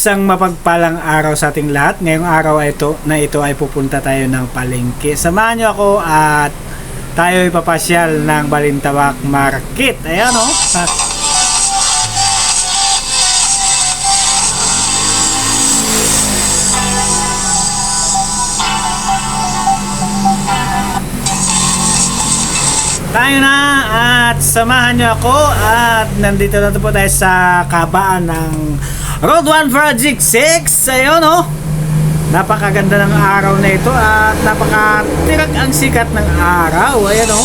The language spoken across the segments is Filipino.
Isang mapagpalang araw sa ating lahat. Ngayong araw ito ay pupunta tayo ng palengke. Samahan niyo ako at tayo ay papasyal ng Balintawak Market. Ayan o. Tayo na at samahan niyo ako at nandito na po tayo sa kabaan ng Road 1 Project 6. Ayun o. Napakaganda ng araw na ito at napakatirag ang sikat ng araw. Ayan o.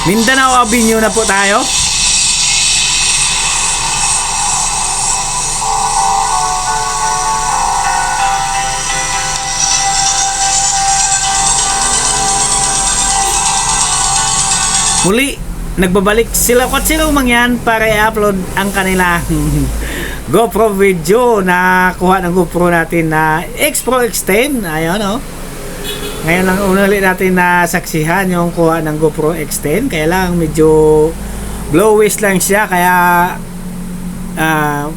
Mindanao Avenue na po tayo. Muli, nagbabalik sila Kwatsilo Mangyan para i-upload ang kanilang GoPro video na kuha ng GoPro natin na X Pro X10. Ayun o. Ngayon lang ulit natin na saksihan yung kuha ng GoPro X10. Kaya lang medyo glowish lang siya. Kaya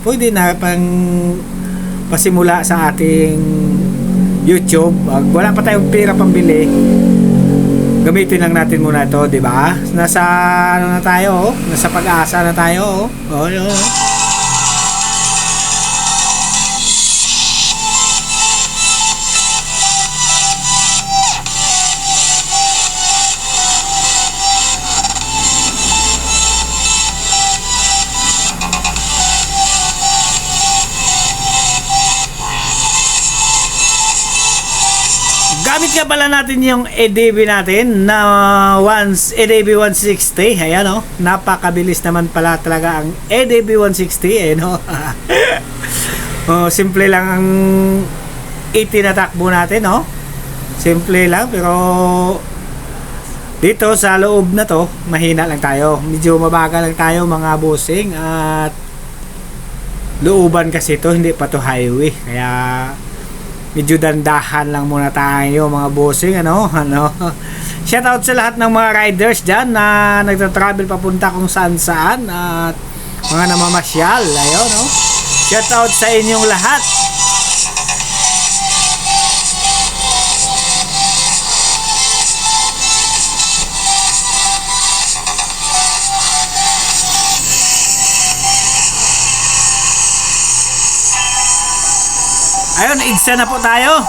pwede na pang pasimula sa ating YouTube. Wala pa tayong pera pambili. Gamitin lang natin muna ito, di ba? Nasa ano na tayo, nasa Pag-asa na tayo. Yun. Gamit nga pala natin yung EDB natin na EDB 160. Ayan o. Napakabilis naman pala talaga ang EDB 160. Ayan o. Simple lang ang itinatakbo natin o. Simple lang pero dito sa loob na to mahina lang tayo. Medyo mabagal lang tayo mga bossing. At looban kasi ito, hindi pa to highway. Kaya medyo dandahan lang muna tayo mga bossing. Shout out sa lahat ng mga riders dyan na nagta-travel papunta kung saan saan at mga namamasyal. Ayun, no? Shout out sa inyong lahat. Ayun, EDSA na po tayo.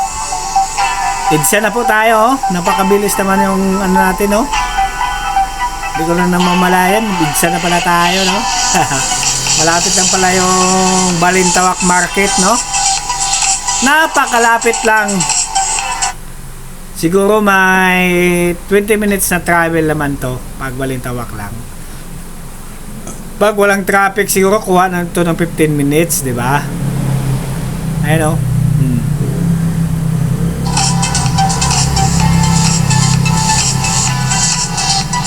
EDSA na po tayo. Napakabilis naman yung ano natin, no? Hindi ko lang namamalayan. EDSA na pala tayo, no? Malapit lang pala yung Balintawak Market, no? Napakalapit lang. Siguro may 20 minutes na travel naman to pag Balintawak lang. Pag walang traffic, siguro kuha na to ng 15 minutes, di ba? Ayun, no?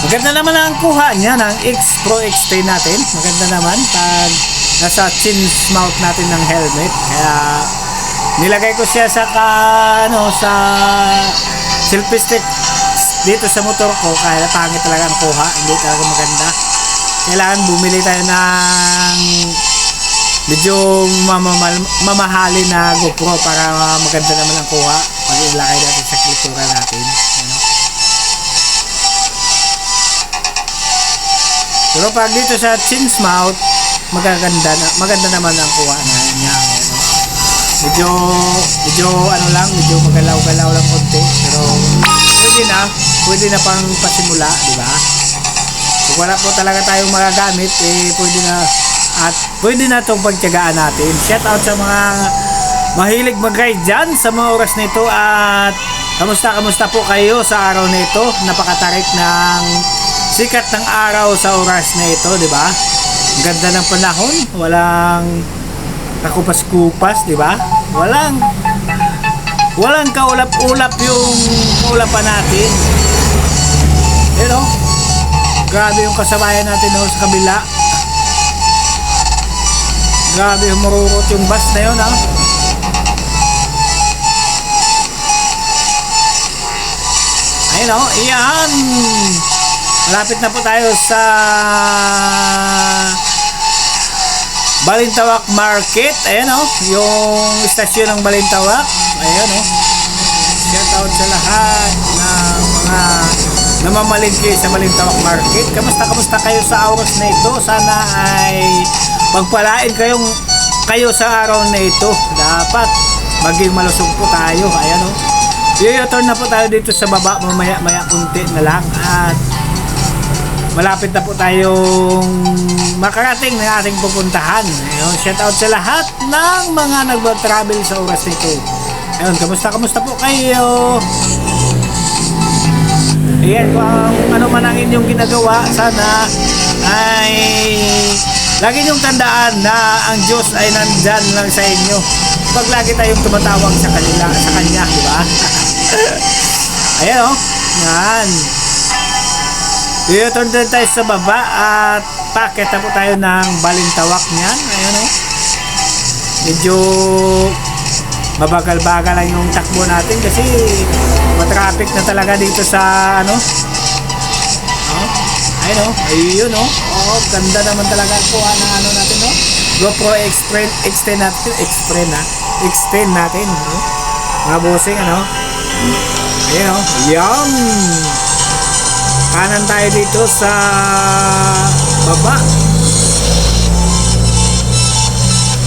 Maganda naman ang kuha niya ng X Pro X10 natin. Maganda naman pag nasa chin mount natin ng helmet. Kaya nilagay ko siya sa sa selfie stick dito sa motor ko. Kaya pangit talaga ang kuha. Hindi talaga maganda. Kailangan bumili tayo ng medyo mamahalin na GoPro para maganda naman ang kuha pag ilagay natin sa klitura natin. Pero pag dito sa chin's mouth, maganda naman ang kuha na niya. Medyo medyo magalaw-galaw lang konti. Pero pwede na pang pasimula, di ba? Kung wala po talaga tayong magagamit, pwede na itong pagtiyagaan natin. Shout out sa mga mahilig mag-ride dyan sa mga oras na ito. At kamusta po kayo sa araw na ito? Napakatarik ng sikat ng araw sa oras na ito, di ba? Ganda ng panahon, walang kakupas-kupas, di ba? Walang kaulap-ulap yung ulapan natin. Grabe yung kasabayan natin sa kabila. Grabe, humururot yung bus na yun, ha? Ayun o, iyan. Malapit na po tayo sa Balintawak Market. Ayan o, yung istasyon ng Balintawak. Ayan o. Shout out sa lahat ng mga namamalingki sa Balintawak Market. Kamusta kayo sa oras na ito? Sana ay pagpalain kayo sa araw na ito. Dapat maging malusog po tayo. Ayan o. I-turn na po tayo dito sa baba. Maya kunti na lang. At malapit na po tayong makarating ng ating pupuntahan. Ayun, shout out sa lahat ng mga nag-travel sa oras nito. Ayun, kamusta po kayo? Ayan, kung ano man ang inyong ginagawa, sana ay lagi niyong tandaan na ang Diyos ay nandyan lang sa inyo. Pag lagi tayong tumatawag sa Kanya, di ba? Ayan o, yan. I-turn din tayo sa baba at packet na po tayo ng Balintawak niyan. Ayan o. Medyo mabagal-bagal lang yung takbo natin kasi matraffic na talaga dito sa ano. Oh, ayun o. Ayun o. Oh, ganda naman talaga po ng ano natin o. GoPro extend natin. No? Mga bossing ano. Ayun o. Yan. Kanan tayo dito sa baba.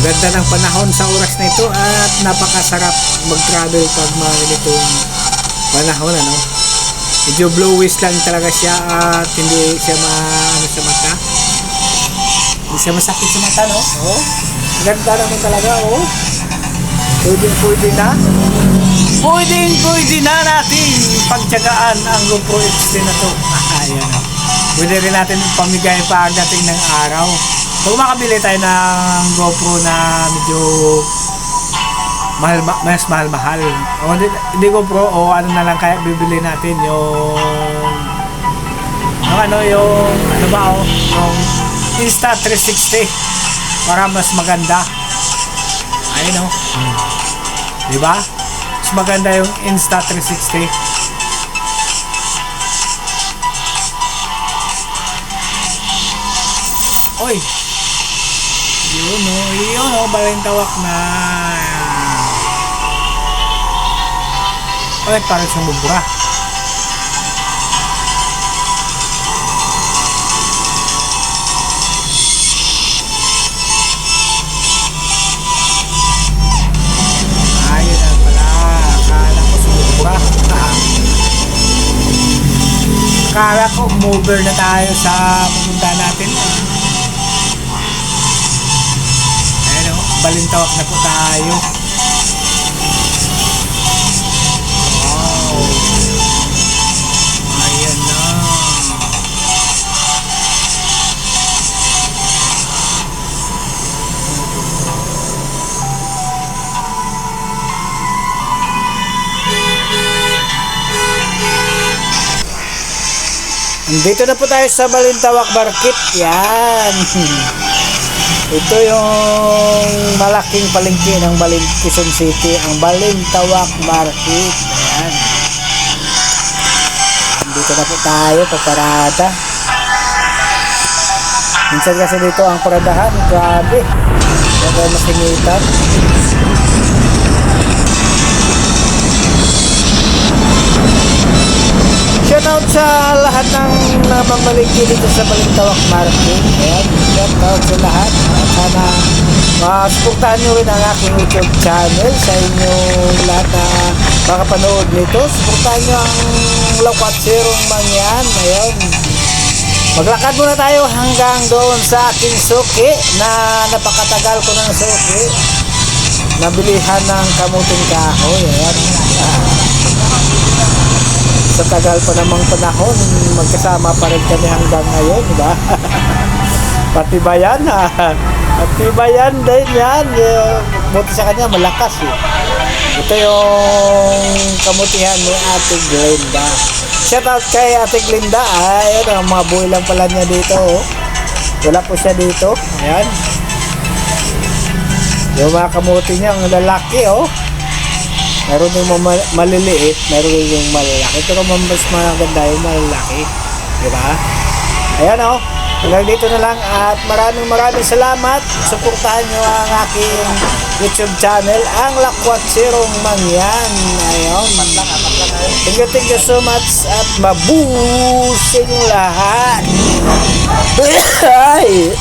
Ganda ng panahon sa oras na ito at napakasarap mag-travel pag mga ganitong panahon ano. Medyo blowish lang talaga siya at hindi siya ano sa mata. Hindi siya masakit sa mata no. Oh. Ganda naman talaga oh. Pwede na. Pwede na natin pagtyagaan ang GoPro XT na to. Ayan o. Pwede rin natin pamigay pagdating ng araw. Kung makabili tayo ng GoPro na medyo mas mahal. O hindi GoPro o ano na lang kaya bibili natin yung Insta360 para mas maganda. Ayun o. Diba? Mas maganda yung Insta360. Oy! Yun o, Balintawak na. Oy, parang sumubra. Akala ko mover na tayo sa pupunta natin. Ayan o, Balintawak na po tayo. Wow. Ayan na. Dito na po tayo sa Balintawak Market. Yan. Ito yung malaking palengke ng Quezon City, ang Balintawak Market. Ayan. Dito na po tayo paparada. Minsan kasi dito ang paradahan, grabe. Grabe masinitan. Shoutout sa lahat ng namamalingki dito sa Balintawak Market. Ayan, shoutout sa lahat. Sana masuportahan nyo rin ang aking YouTube channel. Sa inyong lahat na makapanood nito, suportahan nyo ang Lakwatserong Mangyan. Ayan, maglakad muna tayo hanggang doon sa aking suki na napakatagal ko ng suki. Nabilihan ng kamuting kahoy. Ayan. Sa tagal pa namang panahon, magkasama pa rin kami hanggang ngayon, diba? Patibayan ha. Patibayan din yan. Buti sa kanya, malakas eh. Ito yung kamutihan ni Ate Glenda. Shout out kay Ate Glenda. Ayan, mga buhay lang pala niya dito. Oh. Wala po siya dito. Ayan. Yung mga kamuti niya, ang lalaki oh. Meron din yung maliliit, meron din yung malalaki. Pero mas maganda yung malalaki. Diba? Ayan o. Hanggang dito na lang at maraming salamat. Suportahan nyo ang aking YouTube channel, ang Lakwat Sirong Mangyan. Ayun. Thank you so much at mabuhay sa inyong lahat. Ay!